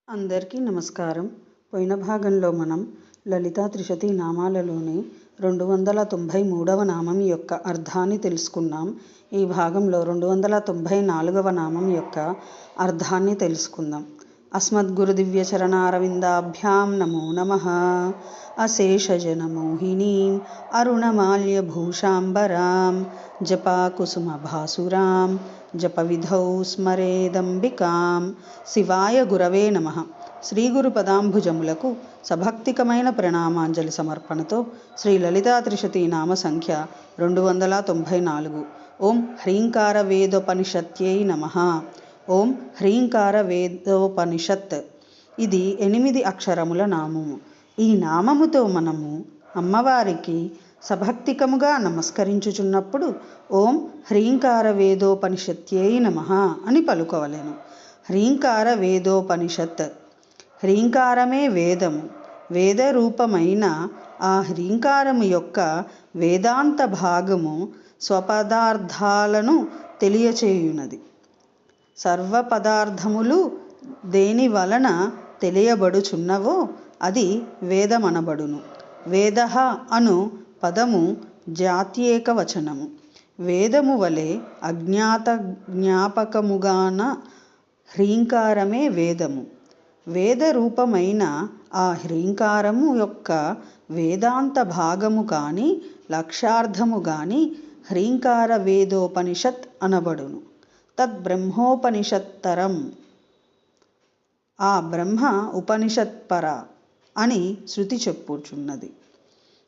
అందరికీ నమస్కారం. పోయిన భాగంలో మనం లలితా త్రిశతి నామాలలోని 293వ నామం యొక్క అర్థాన్ని తెలుసుకున్నాం. ఈ భాగంలో 294వ నామం యొక్క అర్థాన్ని తెలుసుకుందాం. అస్మద్గురు దివ్యచరణారవిందాభ్యాం నమో నమః. అశేషజనమోహినీం అరుణమాల్యభూషాంబరాం జపాకుసుమభాసురాం జపవిధౌ స్మరేదంబికాం. శివాయ గురవే నమః. శ్రీ గురు పదాంభుజములకు సభక్తికమైన ప్రణామాంజలి సమర్పణతో శ్రీ లలితా త్రిశతి నామ సంఖ్య 294. ఓం హ్రీంకార వేదోపనిషత్యై నమః. ఓం హ్రీంకార వేదోపనిషత్. ఇది 8 అక్షరముల నామము. ఈ నామముతో మనము అమ్మవారికి సభక్తికముగా నమస్కరించుచున్నప్పుడు ఓం హ్రీంకార వేదోపనిషత్యై నమః అని పలుకోవలెను. హ్రీంకార వేదోపనిషత్. హ్రీంకారమే వేదము. వేదరూపమైన ఆ హ్రీంకారము యొక్క వేదాంత భాగము స్వపదార్థాలను తెలియచేయునది. సర్వ పదార్థములు దేని వలన తెలియబడుచున్నవో అది వేదమనబడును. వేదః అను పదము జాత్యేక వచనము. వేదము వలె అజ్ఞాత జ్ఞాపకముగాన హ్రీంకారమే వేదము. వేద రూపమైన ఆ హ్రీంకారము యొక్క వేదాంత భాగము కానీ లక్ష్యార్థము కానీ హ్రీంకార వేదోపనిషత్ అనబడును. తద్బ్రహ్మోపనిషత్తరం. ఆ బ్రహ్మ ఉపనిషత్పర అని శృతి చెప్పుచున్నది.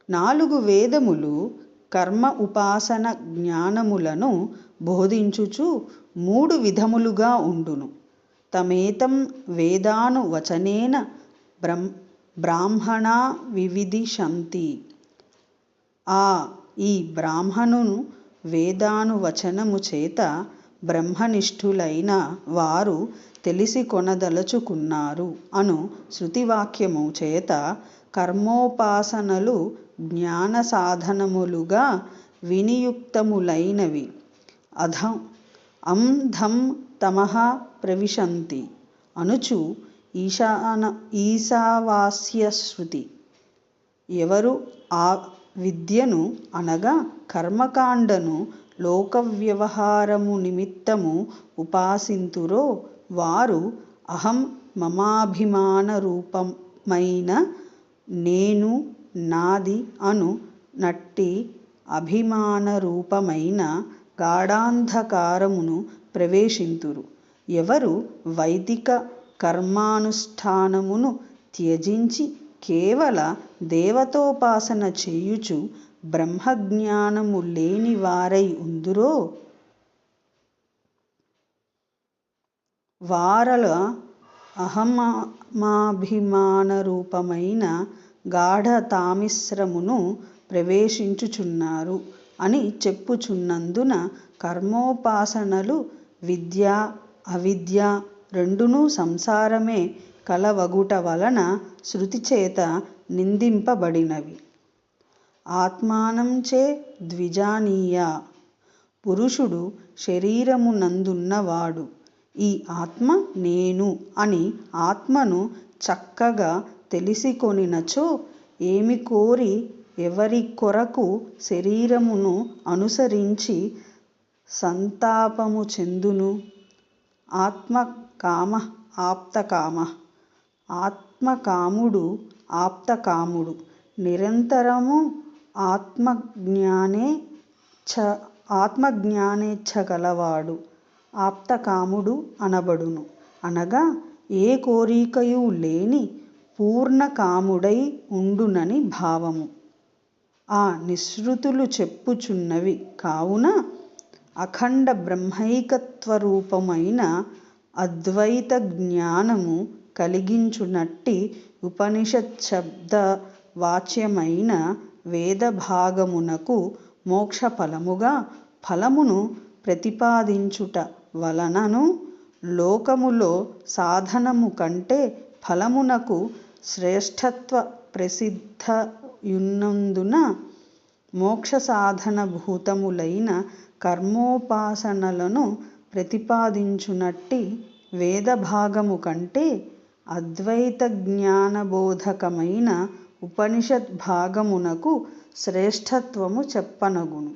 4 వేదములు కర్మ ఉపాసన జ్ఞానములను బోధించుచు 3 విధములుగా ఉండును. తమేతం వేదాను వచనేన బ్రాహ్మణా వివిదిషంతి. ఈ బ్రాహ్మణును వేదానువచనము చేత బ్రహ్మనిష్ఠులైన వారు తెలిసి కొనదలుచుకున్నారు అను శృతివాక్యము చేత కర్మోపాసనలు జ్ఞాన సాధనములుగా వినియుక్తములైనవి. ధం తమః ప్రవిశంతి అనుచు ఈశావాస్య శృతి. ఎవరు ఆ విద్యను అనగా కర్మకాండను లోక వ్యవహారము నిమిత్తము ఉపాసింతురో వారు అహం మమాభిమాన రూపమైన నేను నాది అను నట్టి అభిమాన రూపమైన గాఢాంధకారమును ప్రవేశింతురు. ఎవరు వైదిక కర్మానుష్ఠానమును త్యజించి కేవల దేవతోపాసన చేయుచు బ్రహ్మజ్ఞానము లేని వారై ఉందురో వారల అహమాభిమాన రూపమైన గాఢ తామిశ్రమును ప్రవేశించుచున్నారు అని చెప్పుచున్నందున కర్మోపాసనలు విద్య అవిద్య రెండునూ సంసారమే కలవగుట వలన శృతి చేత నిందింపబడినవి. ఆత్మానం చే ద్విజానీయ. పురుషుడు శరీరమునందున్నవాడు. ఈ ఆత్మ నేను అని ఆత్మను చక్కగా తెలిసికొనినచో ఏమి కోరి ఎవరి కొరకు శరీరమును అనుసరించి సంతాపము చెందును. ఆత్మకామ ఆప్తకామ. ఆత్మకాముడు ఆప్తకాముడు నిరంతరము ఆత్మజ్ఞానేచ్ఛ గలవాడు ఆప్తకాముడు అనబడును. అనగా ఏ కోరికయు లేని పూర్ణకాముడై ఉండునని భావము. ఆ నిశ్రుతులు చెప్పుచున్నవి కావున అఖండ బ్రహ్మైకత్వరూపమైన అద్వైత జ్ఞానము కలిగించునట్టి ఉపనిషత్ శబ్ద వాచ్యమైన వేద భాగమునకు మోక్ష ఫలముగా ఫలమును ప్రతిపాదించుట వలనను లోకములో సాధనము కంటే ఫలమునకు శ్రేష్ఠత్వ ప్రసిద్ధయున్నందున మోక్ష సాధన భూతములైన కర్మోపాసనలను ప్రతిపాదించునట్టి వేద భాగము కంటే అద్వైత జ్ఞానబోధకమైన ఉపనిషత్ భాగమునకు శ్రేష్ఠత్వము చెప్పనగును.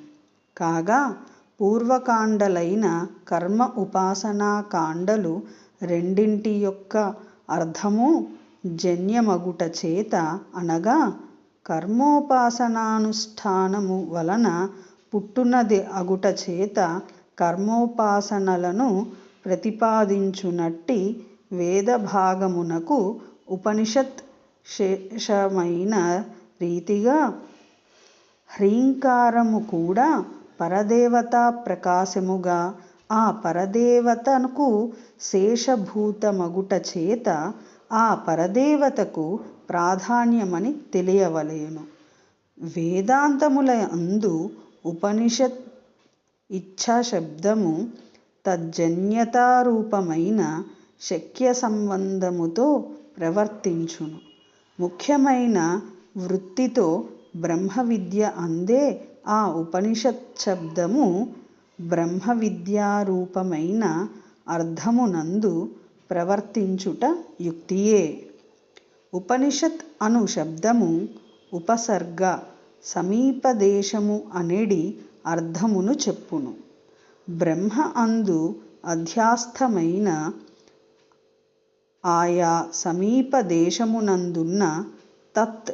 కాగా పూర్వకాండలైన కర్మ ఉపాసనా కాండలు రెండింటి యొక్క అర్థము జన్యమగుట చేత, అనగా కర్మోపాసనానుష్ఠానము వలన పుట్టునది అగుట చేత కర్మోపాసనలను ప్రతిపాదించునట్టి వేద భాగమునకు ఉపనిషత్ శేషమైన రీతిగా హ్రీంకారము కూడా పరదేవతా ప్రకాశముగా ఆ పరదేవతకు శేషభూతమగుట చేత ఆ పరదేవతకు ప్రాధాన్యమని తెలియవలెను. వేదాంతముల అందు ఉపనిషత్ ఇచ్ఛా శబ్దము తజ్జన్యతారూపమైన శక్య సంబంధముతో ప్రవర్తించును. ముఖ్యమైన వృత్తితో బ్రహ్మ విద్య అందే ఆ ఉపనిషత్ శబ్దము బ్రహ్మ విద్యారూపమైన అర్థమునందు ప్రవర్తించుట యుక్తియే. ఉపనిషత్ అను శబ్దము ఉపసర్గ సమీపదేశము అనెడి అర్థమును చెప్పును. బ్రహ్మ అందు అధ్యాస్థమైన ఆయా సమీప దేశమునందున్న తత్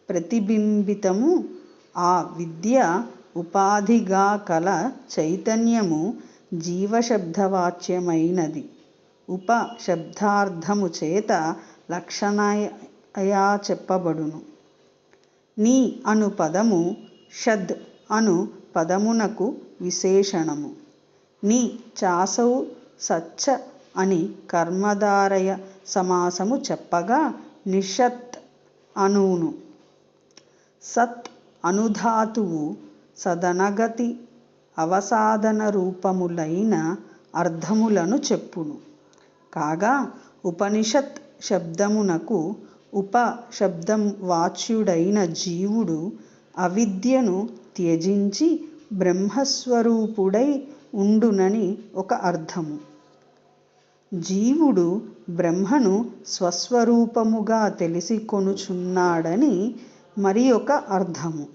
ప్రతిబింబితము ఆ విద్య ఉపాధిగా కల చైతన్యము జీవశబ్దవాచ్యమైనది. ఉప శబ్దార్థము చేత లక్షణయా చెప్పబడును. నీ అను పదము షద్ అను పదమునకు విశేషణము. నీ చాసౌ సచ్చ అని కర్మధారయ సమాసము చెప్పగా నిషత్ అనును. సత్ అనుధాతువు సదనగతి అవసాదన రూపములైన అర్థములను చెప్పును. కాగా ఉపనిషత్ శబ్దమునకు ఉప శబ్దం వాచ్యుడైన జీవుడు అవిద్యను త్యజించి బ్రహ్మస్వరూపుడై ఉండునని ఒక అర్థము. జీవుడు బ్రహ్మను స్వస్వరూపముగా తెలిసికొనుచున్నాడని మరి ఒక అర్థము.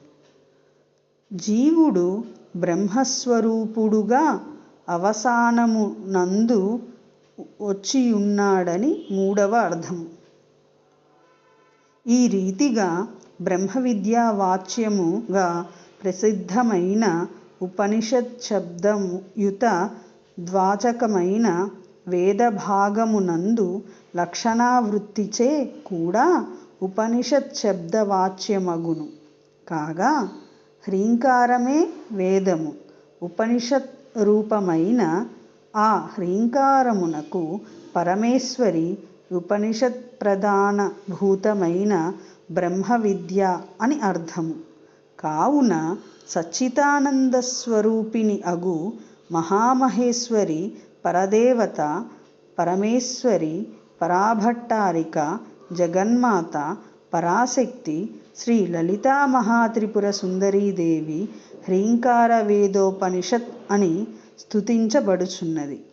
జీవుడు బ్రహ్మస్వరూపుడుగా అవసానమునందు వచ్చియున్నాడని మూడవ అర్థము. ఈ రీతిగా బ్రహ్మ విద్యా వాచ్యముగా ప్రసిద్ధమైన ఉపనిషత్ శబ్దయుత ద్వాచకమైన వేద భాగమునందు లక్షణావృత్తిచే కూడా ఉపనిషత్ శబ్దవాచ్యమగును. కాగా హ్రీంకారమే వేదము. ఉపనిషత్ రూపమైన ఆ హ్రీంకారమునకు పరమేశ్వరి ఉపనిషత్ ప్రధాన భూతమైన బ్రహ్మ విద్య అని అర్థము. కావున సచ్చిదానంద స్వరూపిణి అగు మహామహేశ్వరి పరదేవత పరమేశ్వరి పరాభట్టారిక జగన్మాత పరాశక్తి శ్రీ లలితా మహాత్రిపుర సుందరీదేవి హ్రీంకార వేదోపనిషత్ అని స్తుతించబడుచున్నది.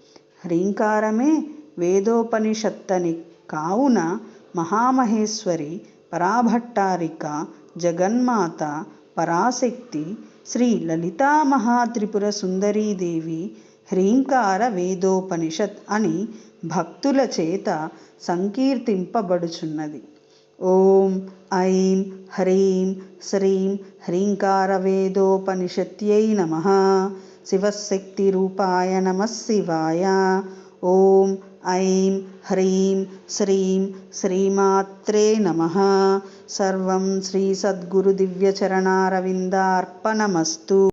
హ్రీంకారమే వేదోపనిషత్తని కావున మహామహేశ్వరి పరాభట్టారిక జగన్మాత పరాశక్తి శ్రీ లలితా మహాత్రిపుర సుందరీదేవి హ్రీంకార వేదోపనిషత్ అని భక్తుల చేత సంకీర్తింపబడుచున్నది. ఓం ఐం హ్రీం శ్రీం హ్రీంకార వేదోపనిషత్యై నమః. శివశక్తి రూపాయ నమః శివాయ. ఓం ఐం హ్రీం శ్రీం శ్రీమాత్రే నమః. సర్వం శ్రీ సద్గురు దివ్యచరణారవిందార్పణమస్తు.